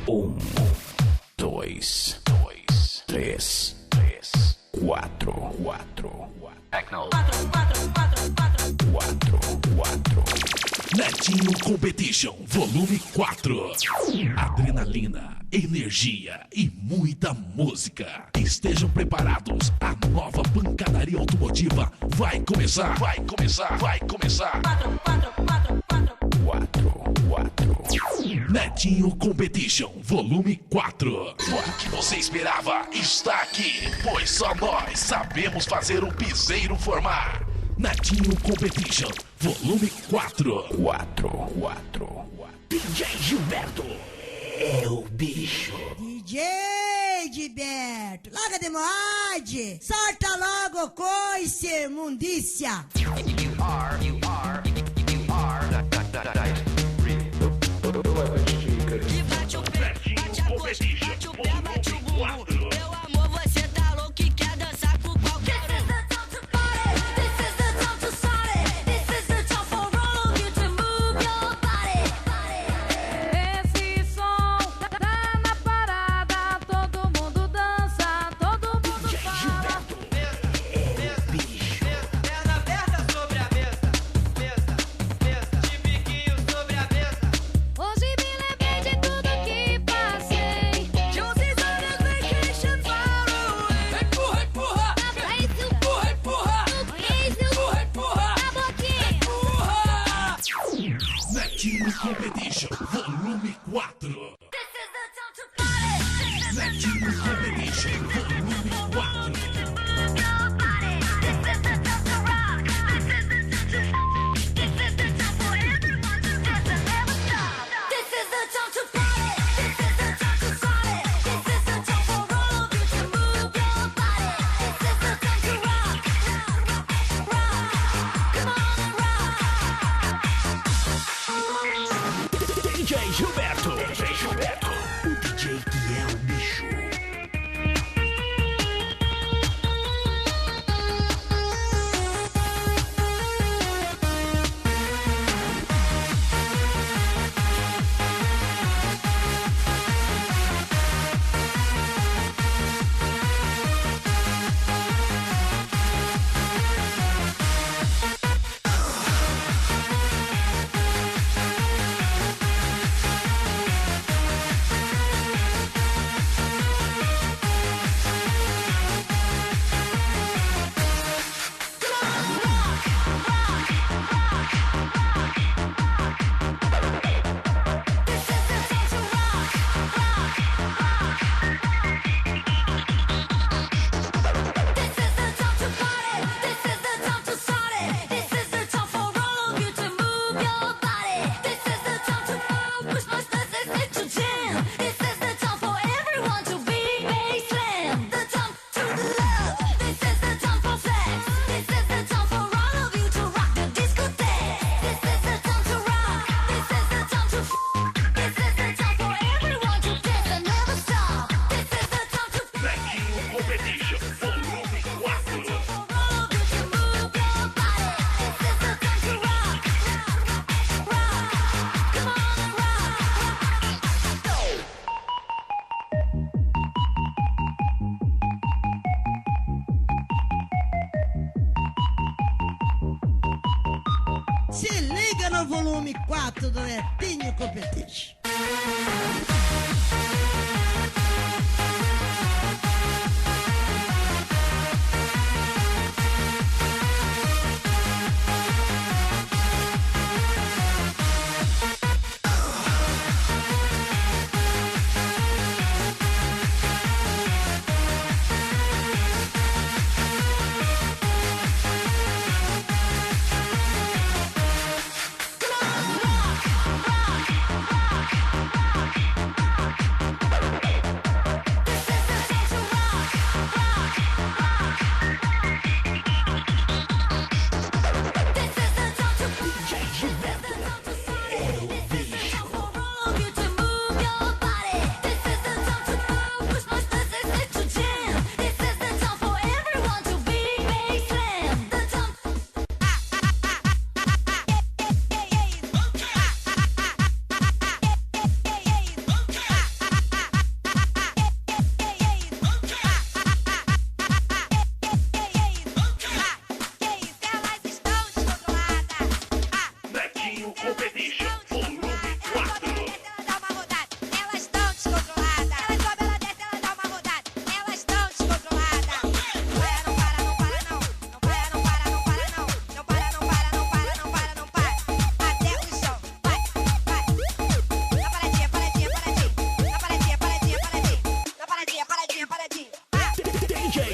Um, dois, três, quatro. Techno. Quatro. Netinho Competition, volume 4. Adrenalina, energia e muita música. Estejam preparados, a nova pancadaria automotiva vai começar. Quatro. Netinho Competition, volume 4. O que você esperava está aqui, pois só nós sabemos fazer o piseiro formar. Netinho Competition, volume 4. Quatro. DJ Gilberto é o bicho. DJ Gilberto, larga de mod, solta logo o coice, mundícia. You are. E bate o pé, bate a coxa, bate o pé, bate o bumbum. Meu amor, você tá louco e quer dançar com qualquer um. Esse som tá na parada, todo mundo dança, todo mundo fala. Perna aberta sobre a mesa, de biquinho sobre a mesa. Hoje me lembrei de tudo que passei. De uns olhos vacation far away. Empurra, empurra, Na boquinha. empurra. Netinho Competition, volume 4. Netinho Competition, volume 4. DJ Gilberto. O DJ que é o bicho. Netinho Competition, volume 4. Se liga no volume 4 do Netinho Competition.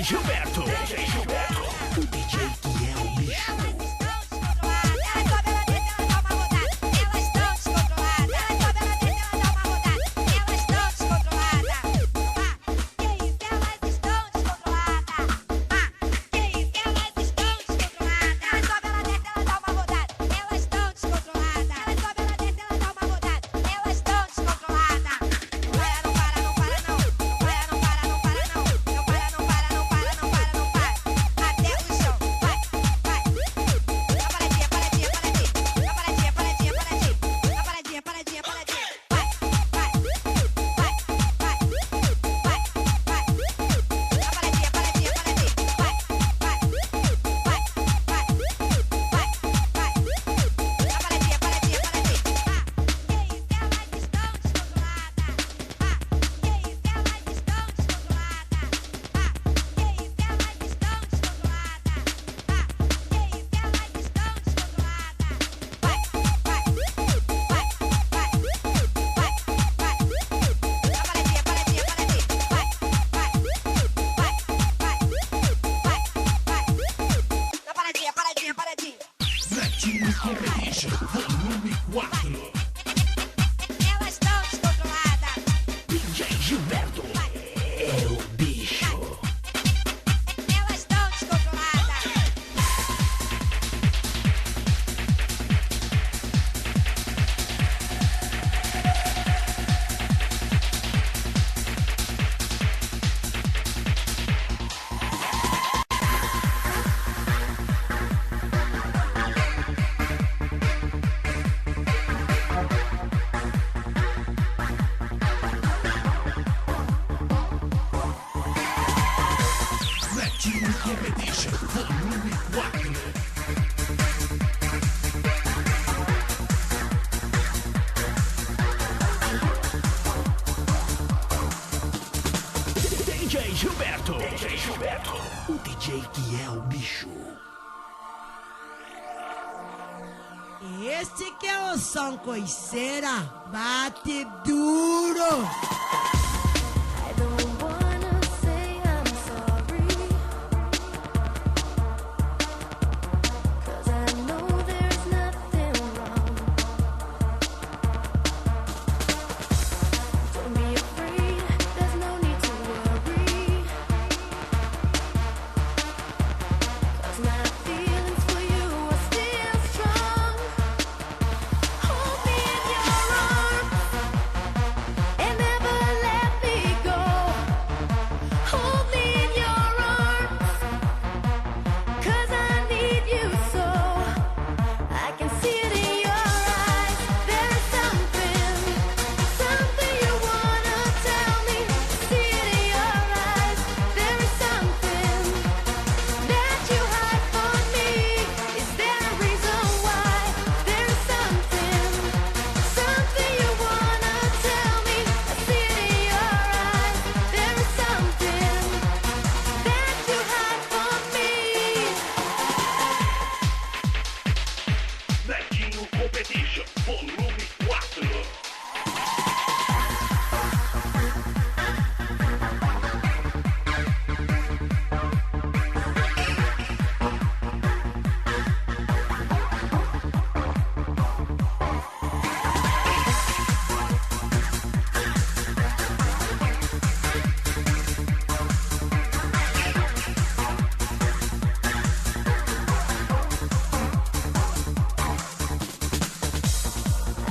Gilberto. DJ Gilberto. O DJ que é o bicho. Netinho Competition, volume 4. Elas estão descontroladas. DJ Gilberto. É o bicho. Elas estão descontroladas. Netinho Competition, volume 4. DJ Gilberto. DJ Gilberto. O DJ que é o bicho. Este que é o som coiceira, bate duro. I don't wanna say I'm sorry, 'cause I know there's nothing wrong. Don't be afraid, there's no need to worry, 'cause my feelings for you are still strong. Hold me in your arms and never let me go. Hold me in your arms, 'cause I need you so. I can see it in your eyes. There's something you wanna tell me. See it in your eyes. There is something that you hide from me. Is there a reason why? There is something you wanna tell me. I see it in your eyes. There is something that you hide from me. Netinho Competition, volume 4.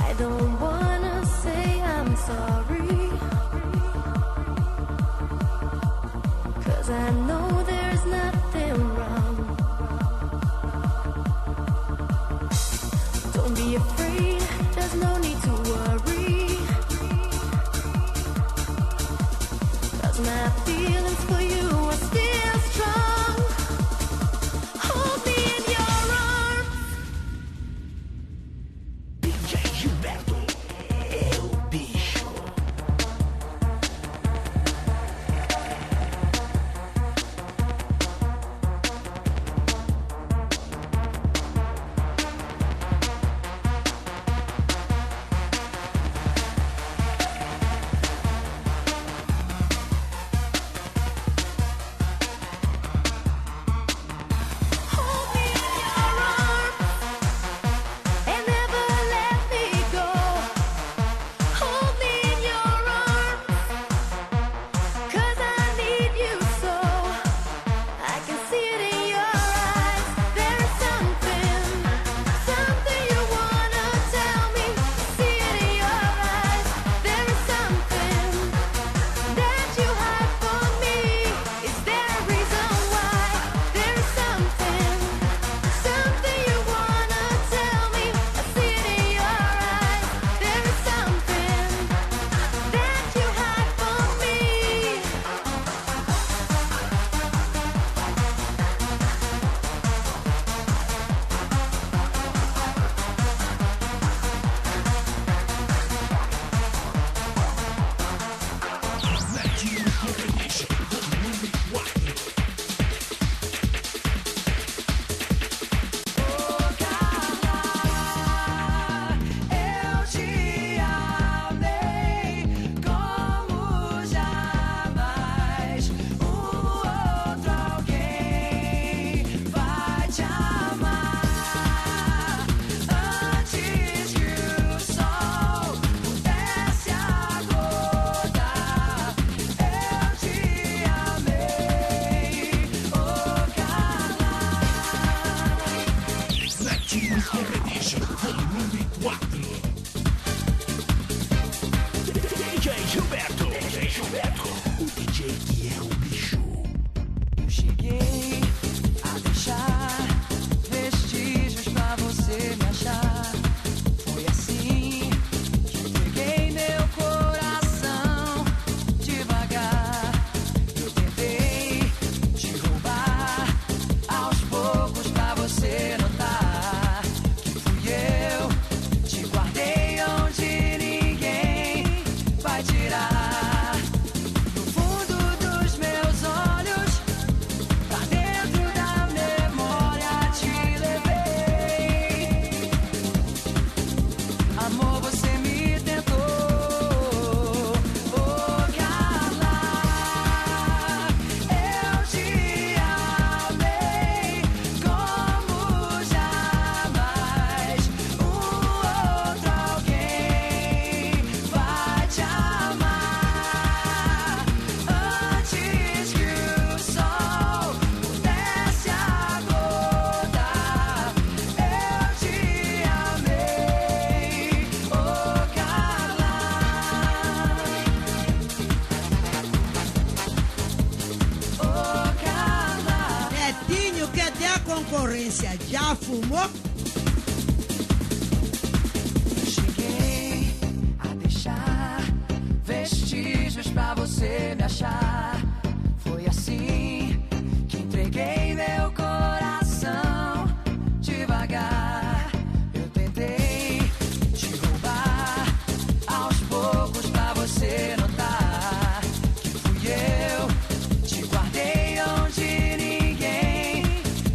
I don't wanna say I'm sorry, 'cause I know there's nothing wrong. Don't be afraid, there's no need to worry, 'cause my feelings for you are still strong. Hold me in your arms. DJ Gilberto. É o bicho. delícia, já fumou? Cheguei a deixar vestígios pra você me achar. Foi assim que entreguei meu coração devagar. Eu tentei te roubar aos poucos pra você notar que fui eu. Te guardei onde ninguém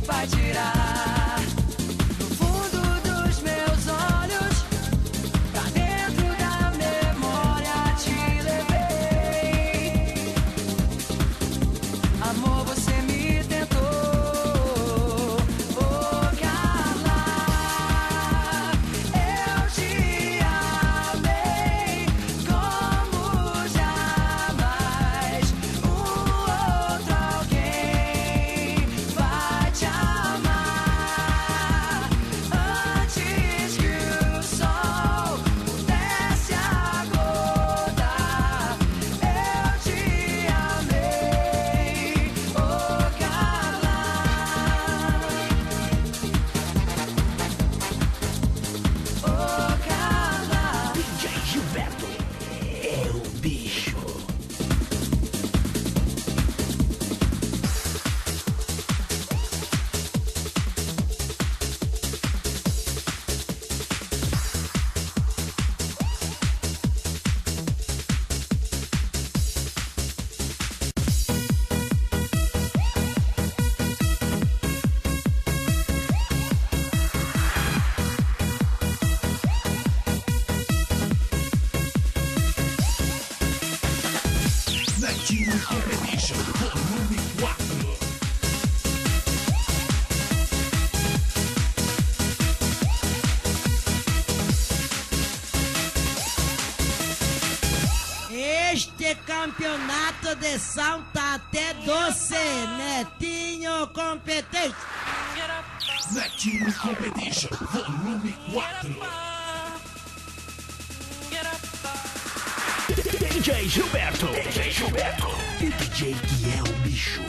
vai tirar. No fundo dos meus olhos, pra dentro da memória te levei. Amor, você me tentou. Oh, Carla, eu te amei como jamais outro alguém vai te amar. Antes que o sol pudesse acordar, eu te amei. Oh, Carla. Oh, Carla. DJ Gilberto é o bicho. Netinho Competition, volume 4. Este campeonato de som tá até doce, Netinho Competition. Netinho Competition, volume 4. DJ Gilberto. DJ Gilberto. O DJ que é o bicho.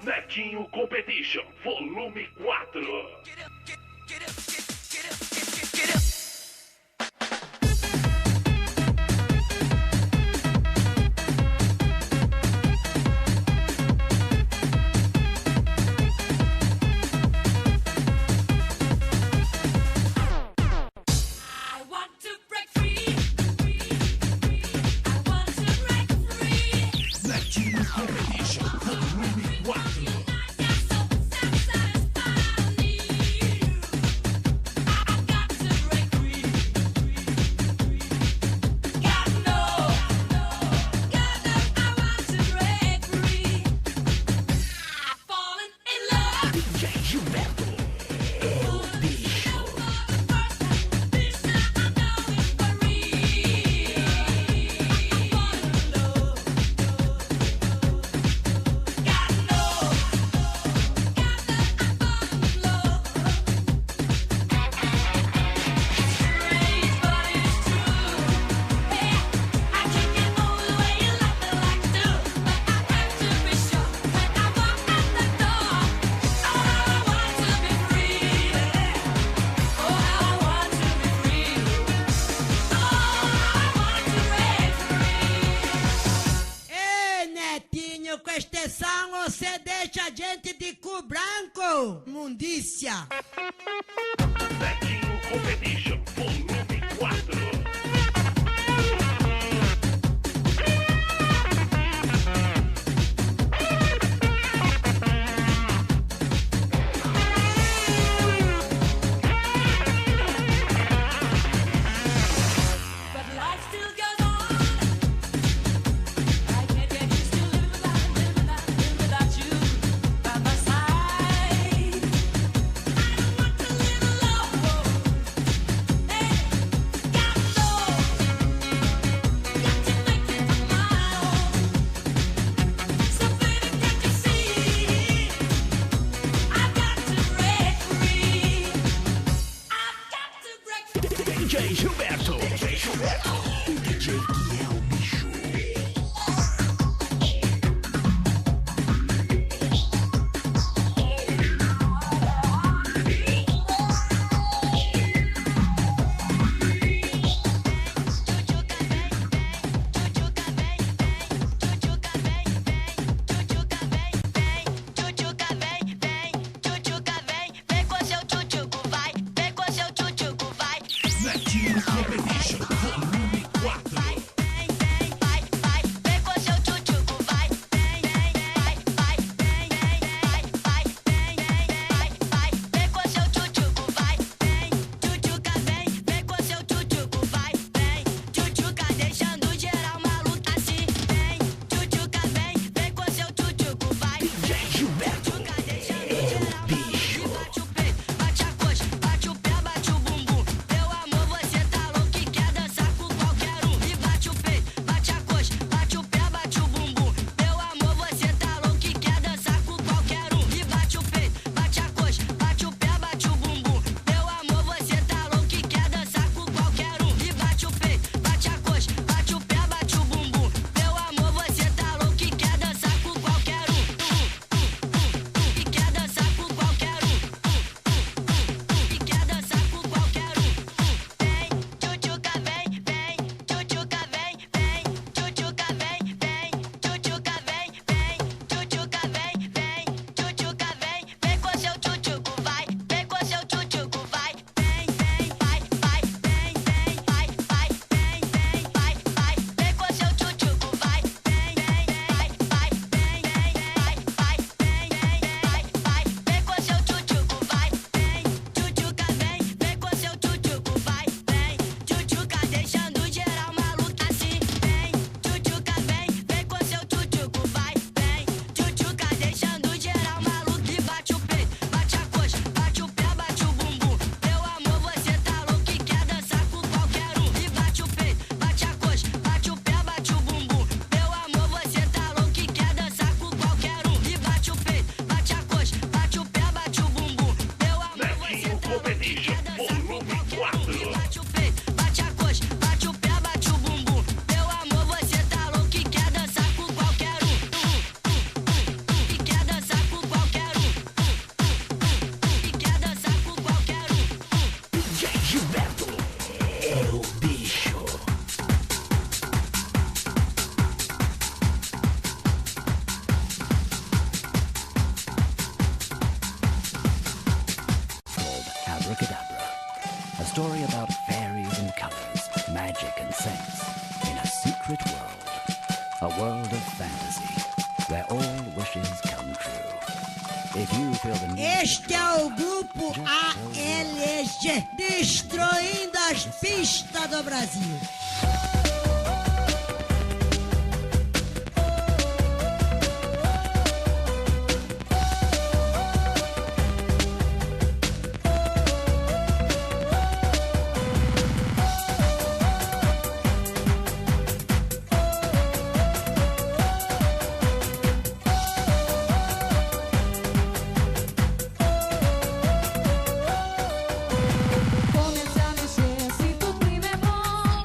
Netinho Competition, volume 4. I want to break free. I want to break free. Netinho Competition, volume 4. DJ Gilberto é o bicho. com extensão ou você deixa a gente de cu branco? Mundícia. Netinho Competition, volume 4. But life still goes on. I can't get used to living without you by my side. I don't want to live alone. Hey, got to make it my own. So baby, can't you see? I've got to break free. I've got to break free. DJ Gilberto. DJ Gilberto. O DJ que é o bicho. Netinho Competition, volume 4. DJ Gilberto é o bicho. Bate o peito, bate a coxa, bate o pé, bate o bumbum. Meu amor, você tá louco e quer dançar com qualquer um. E bate o peito, bate a coxa, bate o pé, bate o bumbum. Meu amor, você tá louco e quer dançar com qualquer um. E bate o peito, bate a coxa, bate o pé, bate o bumbum. Meu amor, você tá louco e quer dançar com qualquer um. E bate o peito, bate a coxa, bate o pé, bate o bumbum. Meu amor, você tá louco e quer dançar com qualquer um. E quer dançar com qualquer um. E quer dançar com qualquer um. Vem, tchutchuca, vem, vem, tchutchuca, vem, vem, tchutchuca, vem, vem, tchutchuca, vem, vem, tchutchuca, vem, vem, tchutchuca, vem, vem com seu tchutchuco, vai, vem com seu tchutchuco, vai, vem, vem, vai, vai, vem, vem, vai, vai, vem, vem, vai, vai, vem com seu tchutchuco, vai, vem, vem, vai, vai, vem, vem, vai, vai, vem, vem, vai, vai, vem com seu tchutchuco, vai, vem, tchutchuca, vem, vem com seu tchutchuco, vai, vem, tchutchuca, deixando geral maluco assim, vem, tchutchuca, vem, vem com seu tchutchuco, vai, vem, tchutchuca, deixando geral maluco e bate o peito, bate a coxa, bate o pé, bate o bumbum. Meu amor, você tá louco e quer dançar com qualquer um. E bate o peito, bate a coxa, bate o pé, bate o bumbum. Meu amor, você tá louco e quer dançar com qualquer um. E bate o peito, bate a coxa, bate o pé, bate o bumbum. Meu amor, você Netinho tá louco e Competition, quer dançar com volume qualquer um. E 4. bate o peito, bate a coxa, bate o pé, bate o bumbum. Meu amor, você tá louco e quer dançar com qualquer um. E quer dançar com qualquer um. E quer dançar com qualquer um. DJ Gilberto é o bicho. Called Abracadabra, a story about fairies and colors, magic and saints, in a secret world, a world of fantasy, where all wishes come true. If you feel the need Este é o grupo ALG, destruindo as pistas do Brasil. Comece a mexer, sinto o clima é bom.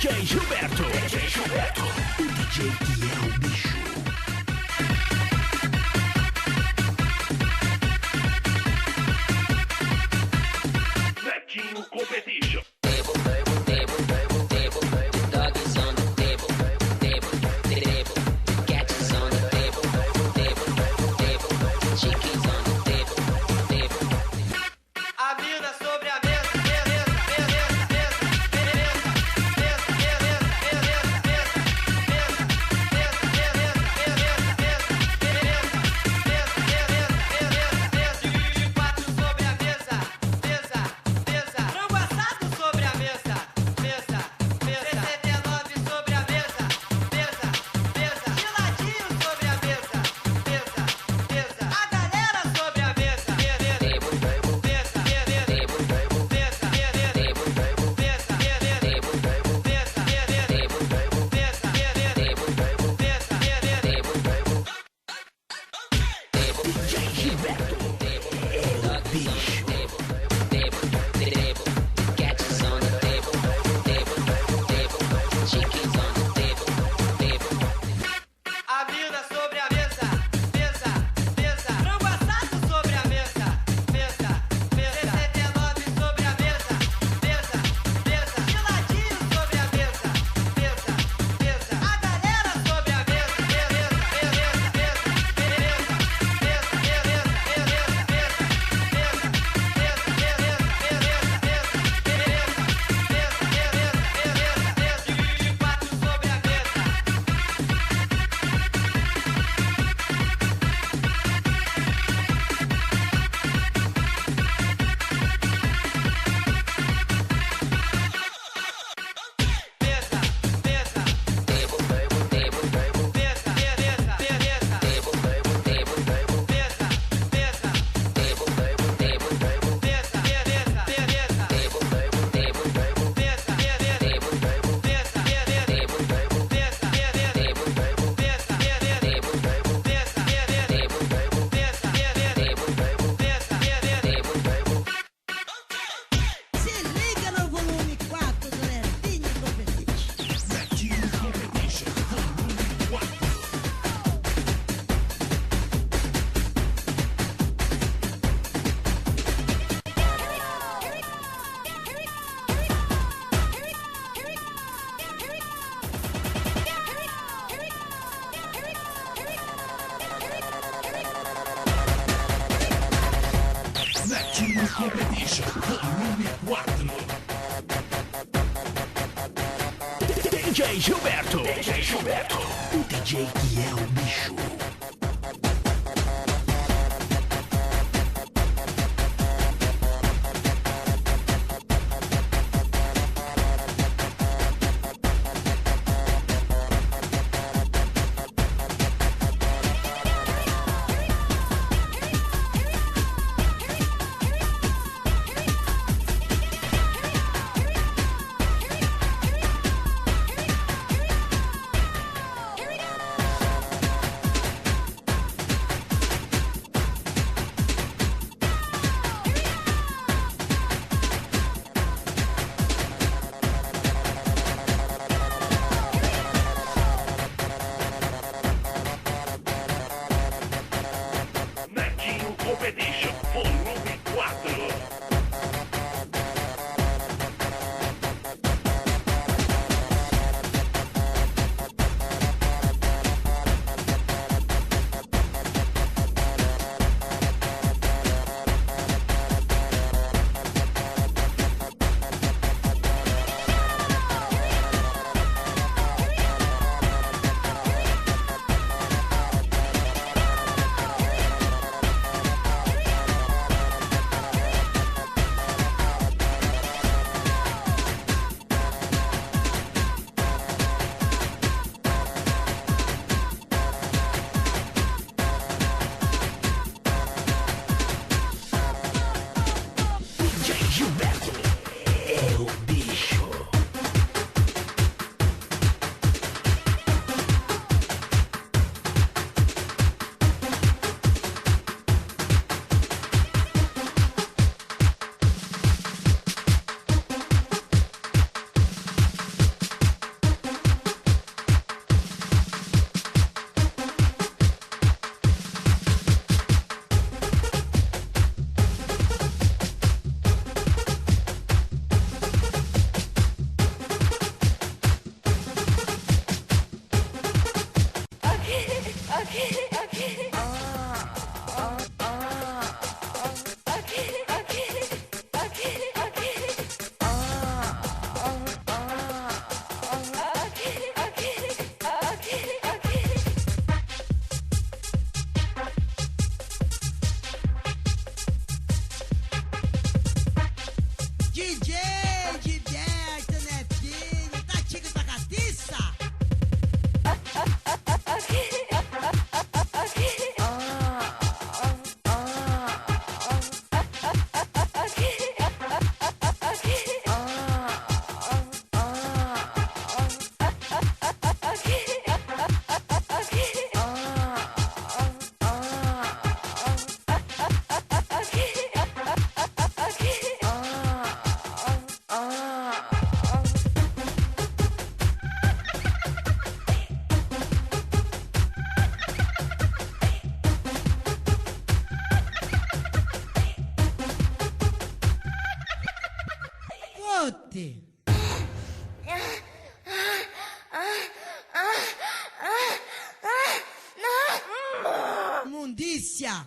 DJ Gilberto. DJ Gilberto. O DJ que é o bicho. Netinho Competition. A mina sobre a mesa, mesa, Competition Volume 4. DJ Gilberto. DJ Gilberto. O DJ que é o bicho. Imundícia.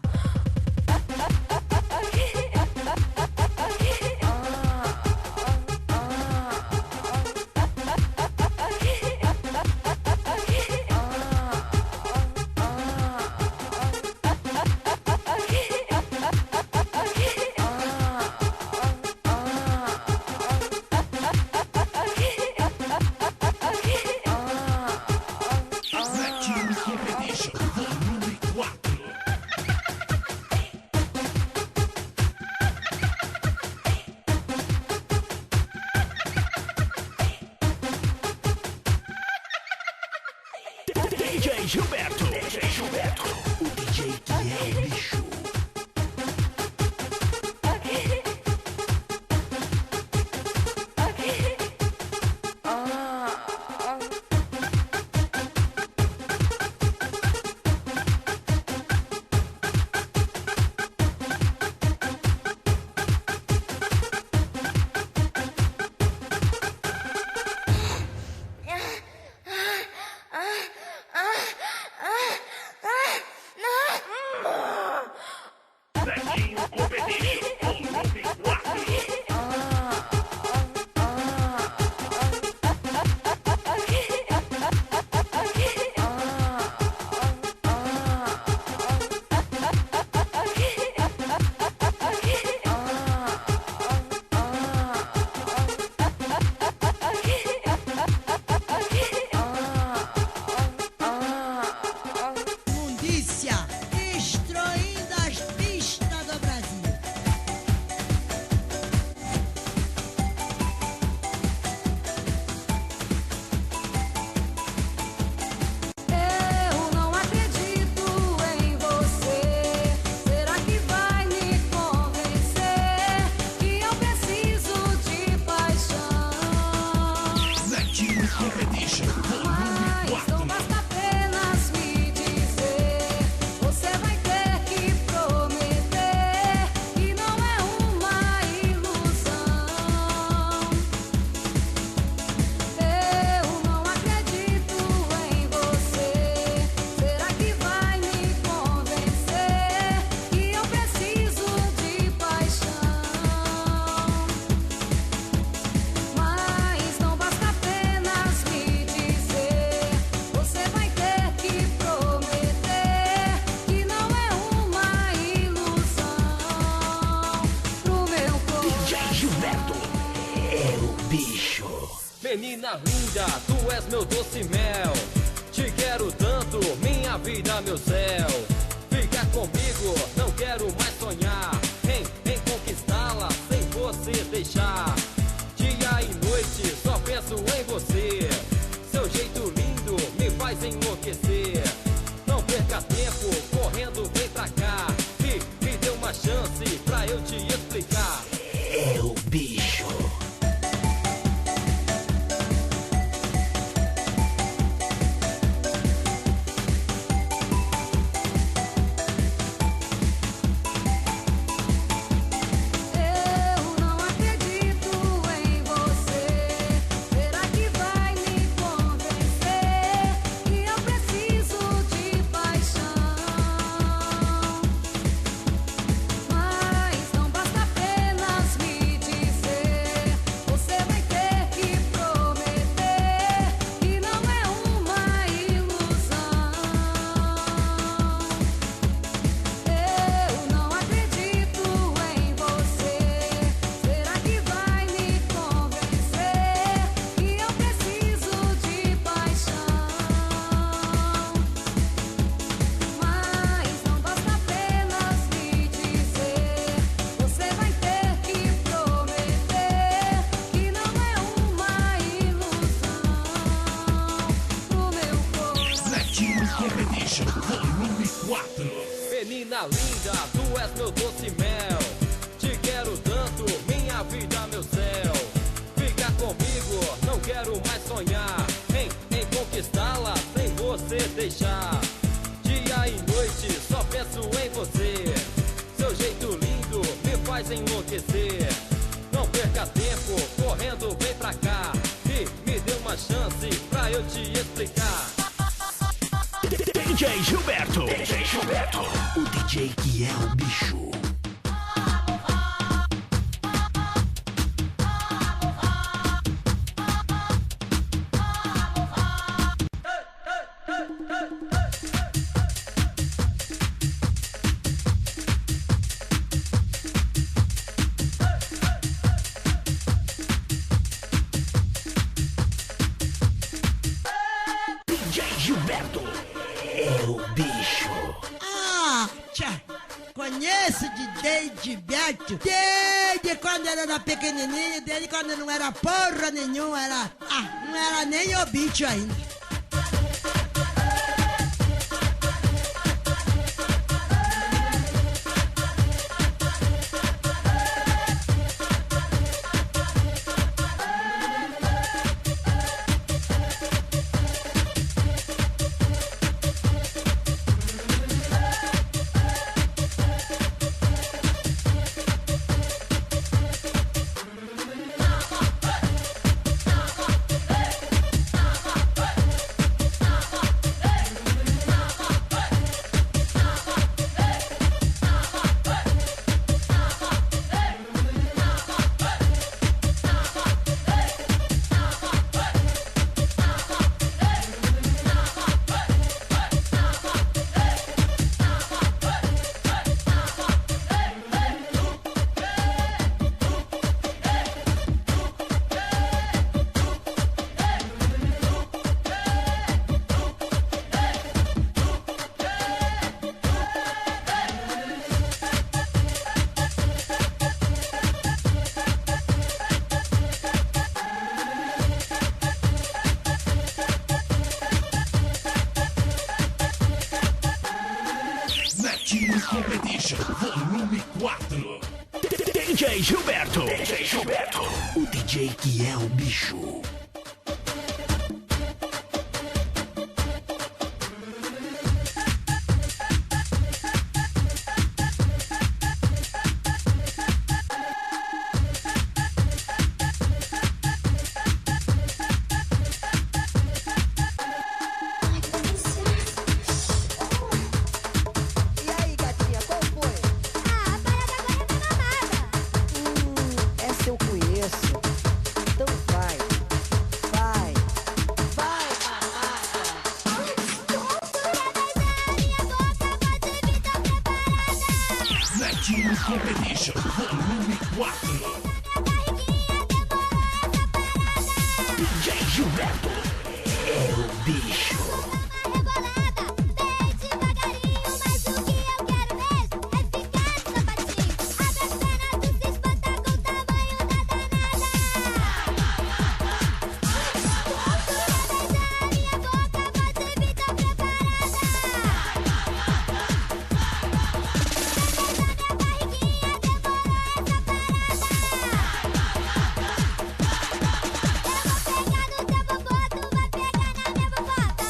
Netinho Competition, volume 4. DJ Gilberto. DJ Gilberto. O DJ que é o bicho. Netinho Competition, volume 4. Imundícia. Destruindo as pistas do Brasil. Eu não acredito em você. Será que vai me convencer que eu preciso de paixão? Netinho Competition, volume Mas não 4. basta apenas me dizer. Você vai ter que prometer que não é uma ilusão. Eu não acredito em você. Será que vai me convencer que eu preciso de paixão? Mas não basta apenas me dizer. Você vai ter que prometer que não é uma ilusão pro meu DJ coração. Gilberto é o bicho. Menina linda, tu és meu doce mel. Te quero tanto, minha vida, meu céu. Fica comigo, não quero mais sonhar em conquistá-la sem você deixar. Dia e noite só penso em você. Seu jeito lindo me faz enlouquecer. Não perca tempo, correndo vem pra cá. Me dê uma chance pra eu te explicar. É o bicho. Eu não acredito em você. Será que vai me convencer que eu preciso de paixão? Mas não basta apenas me dizer. Você vai ter que prometer que não é uma ilusão. Eu não acredito em você. Será que vai me convencer que eu preciso de paixão? Mas não basta apenas me dizer. Você vai ter que prometer que não é uma ilusão pro meu coração. Netinho Competition, volume 4. Menina linda, tu és meu doce mel. Te quero tanto, minha vida, meu céu. Fica comigo, não quero mais sonhar em conquistá-la sem você deixar. Dia e noite só penso em você. Seu jeito lindo me faz enlouquecer. Não perca tempo, correndo vem pra cá. Me dê uma chance pra eu te explicar. DJ Gilberto. DJ Gilberto. O DJ DJ que é o bicho. DJ Gilberto é o bicho. Ah, tchá, conheço DJ Gilberto desde quando ele era pequenininho, desde quando não era porra nenhuma, não era nem o bicho ainda. Netinho Competition, volume 4. DJ Gilberto. DJ Gilberto. O DJ que é o bicho. E aí, gatinha, qual foi? Ah, a parada agora é mamada. Essa eu conheço. Então vai. Vai. Vai, Netinho Competition, volume 4. DJ Gilberto é o bicho. Rebolada, bem devagarinho,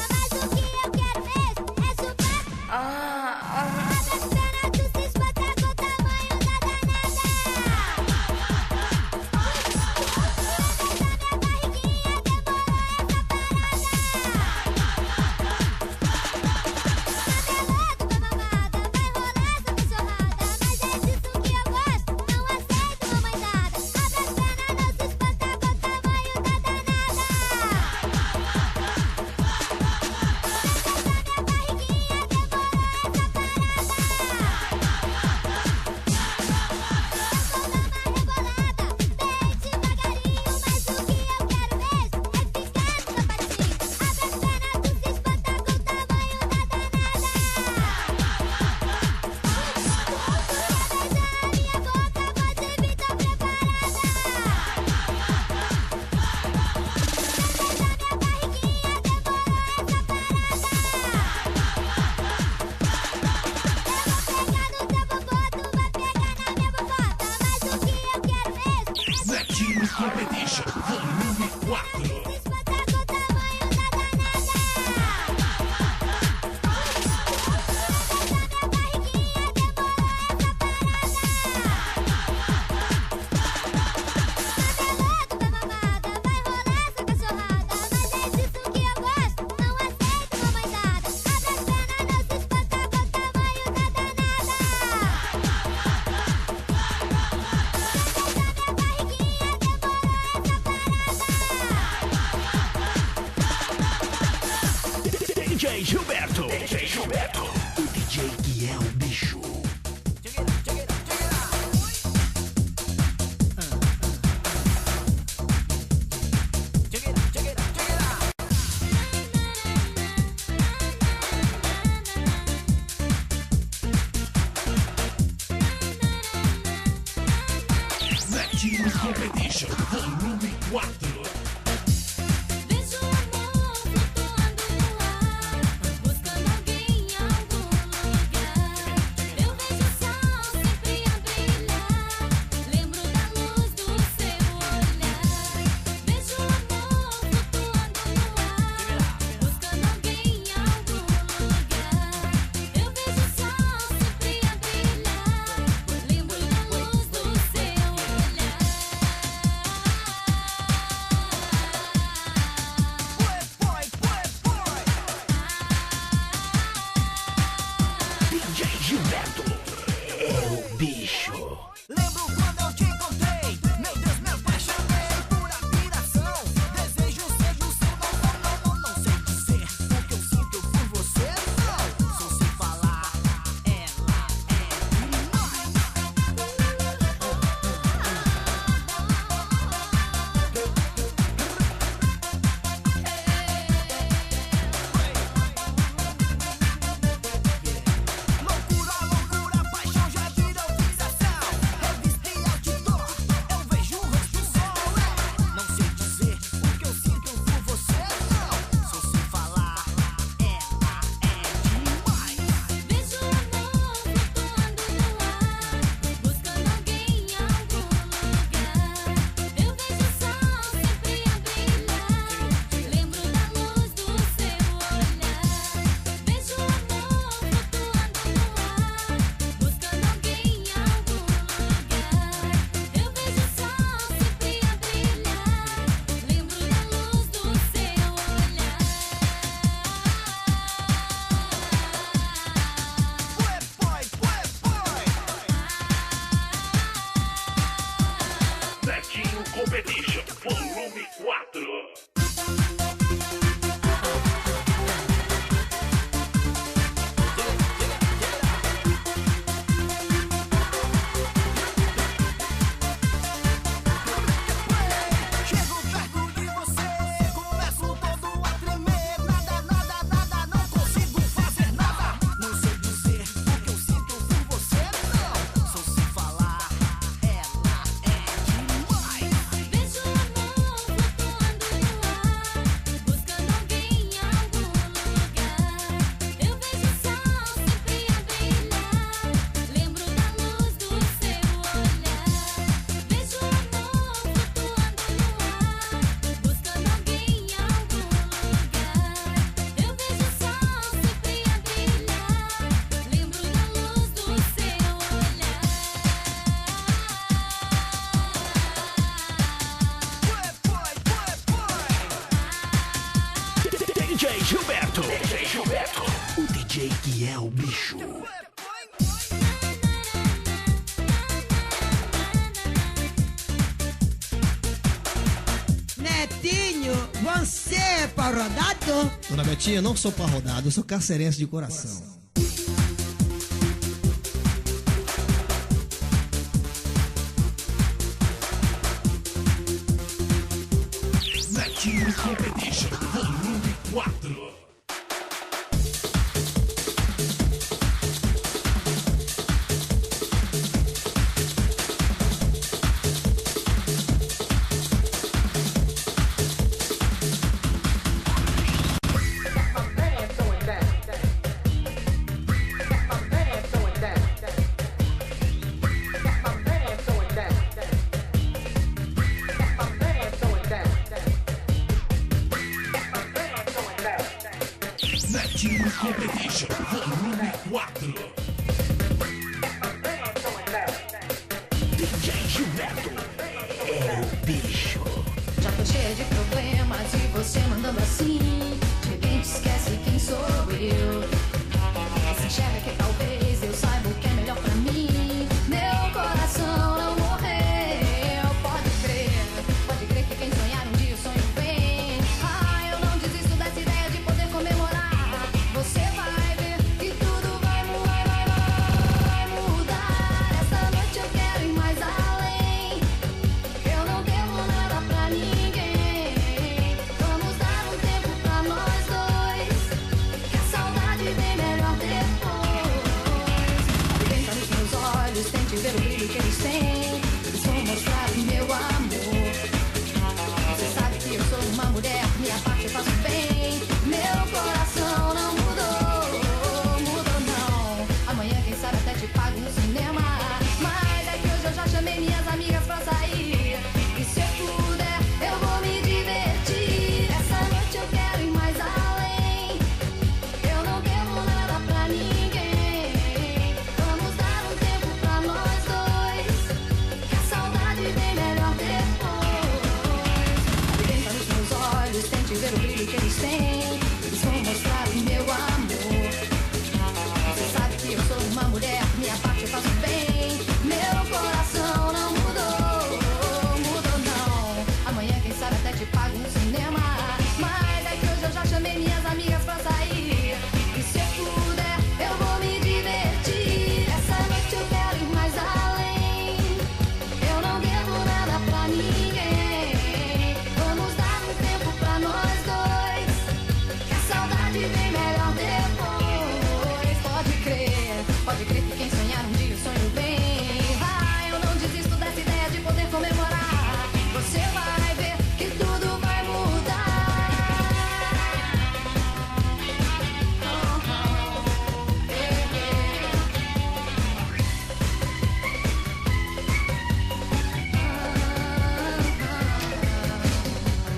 mas o que eu quero mesmo é ficar sapatinho. Abre as pernas, tu se espanta com o tamanho da danada. Beijar minha boca, você fica preparada. Minha barriguinha demorou essa Competition, volume 4. DJ Gilberto. DJ Gilberto. O DJ que é o bicho. Netinho Competition, volume 4. Vejo o amor flutuando no ar, buscando alguém em algum lugar. Eu vejo o sol sempre a brilhar, lembro da luz do seu olhar. Vejo o amor flutuando no ar, buscando alguém em algum lugar. Eu vejo o sol sempre a brilhar, lembro da luz do seu olhar. DJ Gilberto é o bicho. Lembro quando eu te encontrei, meu Deus, me apaixonei por admiração. Desejo ser o seu, não sei dizer o que eu sinto por você, não. Só sei falar, ela é loucura, loucura, paixão já virou fixação. Revista e outdoor, eu vejo o rosto do sol. Não sei dizer o que eu sinto por você, não. Só sei falar, ela é demais. Vejo o amor flutuando no ar, buscando alguém em algum lugar. Eu vejo o sol sempre a brilhar, lembro da luz do seu olhar. Vejo o amor flutuando no ar, buscando alguém em algum lugar. Eu vejo o sol sempre a brilhar, lembro da luz do seu olhar. Netinho Competition, volume 4. Chego perto de você, começo todo a tremer. Nada, não consigo fazer nada. Não sei dizer o que eu sinto por você, não. Só sei falar, ela é demais. Vejo o amor flutuando no ar, buscando alguém em algum lugar. Eu vejo o sol sempre a brilhar, lembro da luz do seu olhar. Vejo o amor flutuando no ar, buscando alguém em algum lugar. Eu vejo o sol sempre a brilhar, lembro da luz do seu olhar. DJ Gilberto. DJ Gilberto. O DJ que é o bicho. Netinho, você é pau rodado? Dona Betinha, eu não sou pau rodado, eu sou carcerense de coração. Netinho Competition, volume 4. Netinho Competition, volume 4. DJ Gilberto é o bicho. Já tô cheia de problemas e você mandando assim. De repente esquece quem sou eu. Se enxerga que talvez eu saiba o que é melhor pra mim. Meu coração não morreu. Pode crer que quem sonhar um dia o sonho vem. Ah, eu não desisto dessa ideia de poder comemorar. parte eu faço bem. Meu coração não mudou, mudou não. Amanhã quem sabe até te pago no cinema. Mas é que hoje eu já chamei minhas amigas pra sair. E se eu puder, eu vou me divertir. Essa noite eu quero ir mais além. Eu não devo nada pra ninguém. Vamos dar um tempo pra nós dois, que a saudade vem melhor depois. Abre bem nos meus olhos, tente ver o brilho que eles têm. Eles vão mostrar o meu amor. Você sabe que eu sou uma mulher, minha parte eu faço bem. Meu coração não mudou, mudou não. Amanhã quem sabe até te pago no cinema. Mas é que hoje eu já chamei minhas amigas pra sair. E se eu puder, eu vou me divertir. Essa noite eu quero ir mais além. Eu não devo nada pra ninguém. Vamos dar um tempo pra nós dois, que a saudade vem melhor depois. Pode crer que quem sonhar um dia o sonho vem. Ah, eu não desisto dessa ideia de poder comemorar. Você vai ver que tudo vai mudar.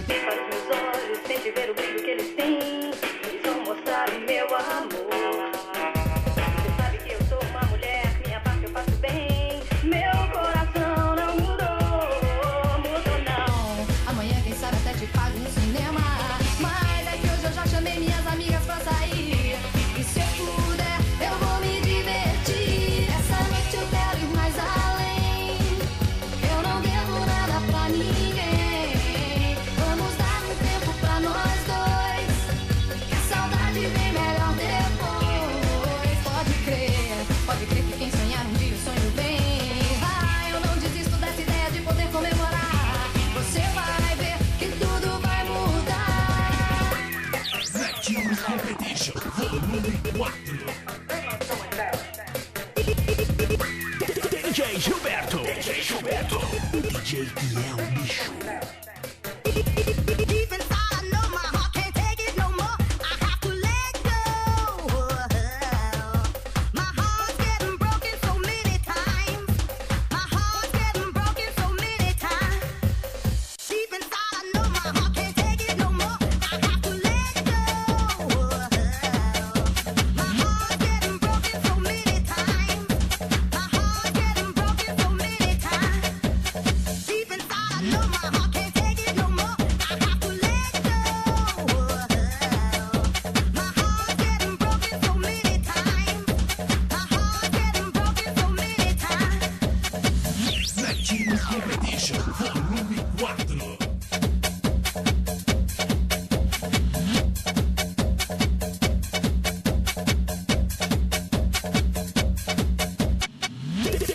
Fecha meus olhos, tente ver o brilho que eles têm. Eles vão mostrar o meu amor. Você sabe que eu sou uma mulher, minha parte eu faço bem. Meu coração não mudou, mudou não. Amanhã quem sabe até te pago no cinema. Mas é que hoje eu já chamei minhas amigas pra sair. E se eu puder, eu vou me divertir. Essa noite eu quero ir mais além. Eu não devo nada pra ninguém. Vamos dar um tempo pra nós dois, que a saudade vem melhor depois. Pode crer que quem sonhar um dia o sonho vem. Ah, eu não desisto dessa ideia de poder comemorar. Você vai ver que tudo vai mudar. Netinho Competition, volume 4. DJ Gilberto. DJ Gilberto. O DJ que é o bicho. Deep inside, I know my heart can't take it no more. I have to let go. My heart's getting broken so many times. My heart's getting broken so many times. Deep inside, I know my heart can't take it no more. I have to let go. My heart's getting broken so many times. My heart's getting broken so many times. Deep inside, I know my heart can't take it no more. I have to let go. My heart's getting broken so many times. My heart's getting broken so many times. Netinho Competition, volume 4.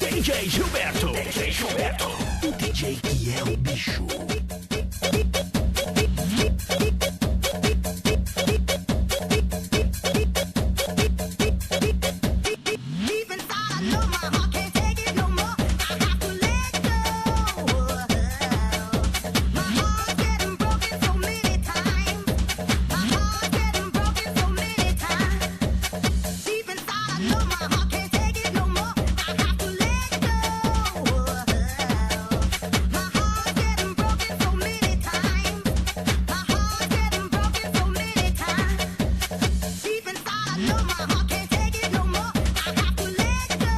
DJ Gilberto. DJ Gilberto. O DJ que é o bicho. Deep inside, I know my heart can't take it no more. I have to let go. My heart's getting broken so many times. My heart's getting broken so many times. Deep inside, I know my heart can't take it no more. I have to let go. My heart's getting broken so many times. My heart's getting broken so many times. Deep inside, I know my heart can't take it no more. I have to let go.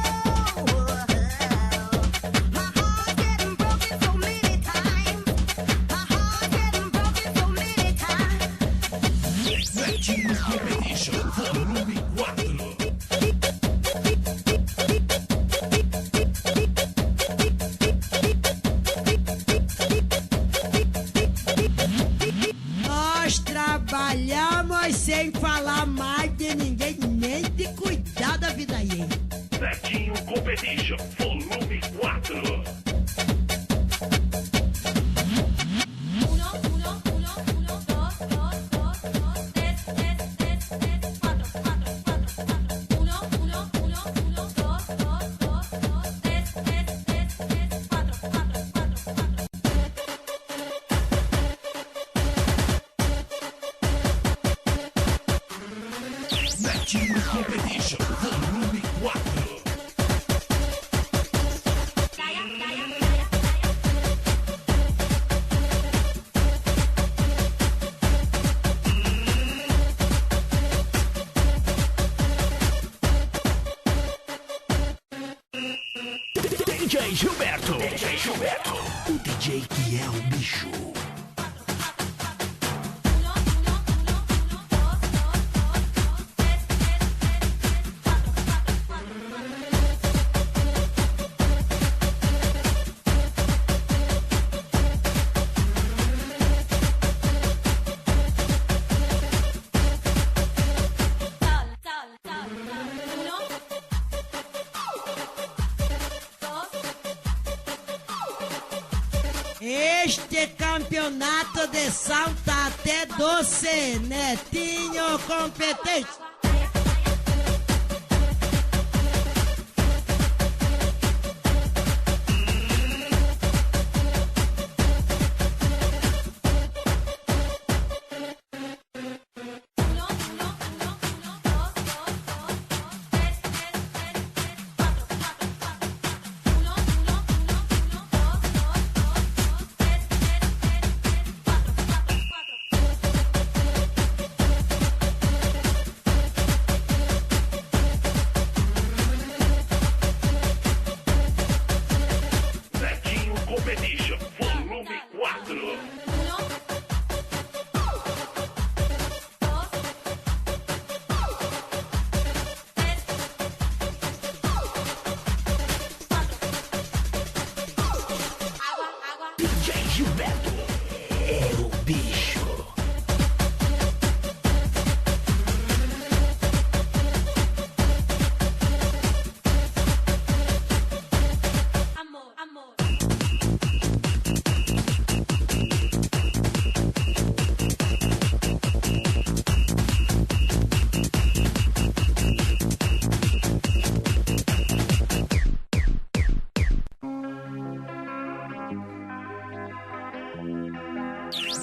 My heart's getting broken so many times. My heart's getting broken so many times. Netinho Competition, volume 4. Nós trabalhamos sem falar mais de ninguém, nem de cuidar da vida alheia. Netinho Competition, volume 4. Netinho Competition, volume 4. DJ Gilberto. DJ Gilberto. O DJ que é o bicho. Este campeonato de salta até doce, Netinho Competition. Netinho Competition, volume 4. DJ Gilberto é o bicho.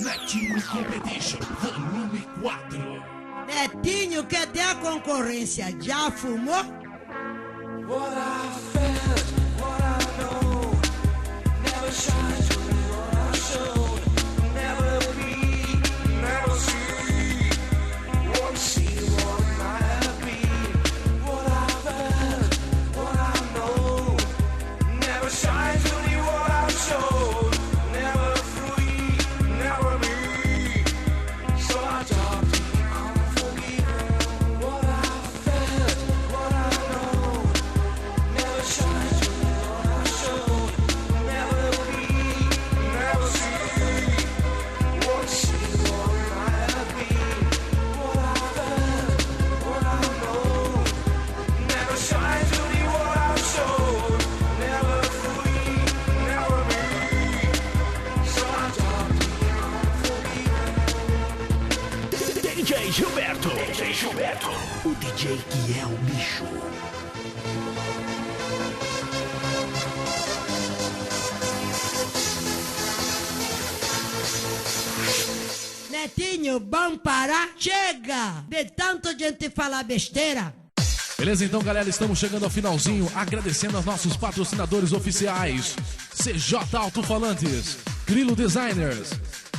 Netinho Competition, volume 4. Netinho, cadê a concorrência? Já fumou? What I felt, what I know, never shine to me what I showed, never be, never see, won't see what might have been. What I felt, what I know, never shine to me what I showed, never free, never be. So I talk to you, I'm forgiven. What I felt, what I know. Never shine to me what I showed, never be, never see, won't see what might have been. What I felt, what I know, never shine to me what I showed, never free, never be. So I talk to you, I'm forgiven. DJ Gilberto. DJ Gilberto. O DJ que é o bicho. Netinho, bom parar? Chega! De tanto gente falar besteira. Beleza, então, galera, estamos chegando ao finalzinho, agradecendo aos nossos patrocinadores oficiais: CJ Alto-Falantes, Grilo Designers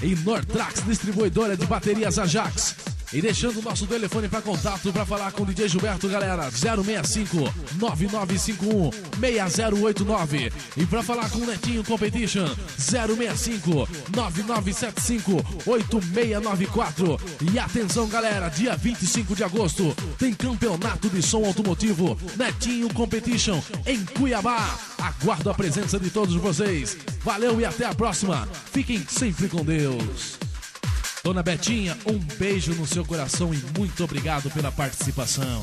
e Nortrax, distribuidora de baterias Ajax. E deixando o nosso telefone para contato para falar com o DJ Gilberto, galera, 065-9951-6089. E para falar com o Netinho Competition, 065-9975-8694. E atenção, galera, dia 25 de agosto tem campeonato de som automotivo Netinho Competition em Cuiabá. Aguardo a presença de todos vocês. Valeu e até a próxima. Fiquem sempre com Deus. Dona Betinha, um beijo no seu coração e muito obrigado pela participação.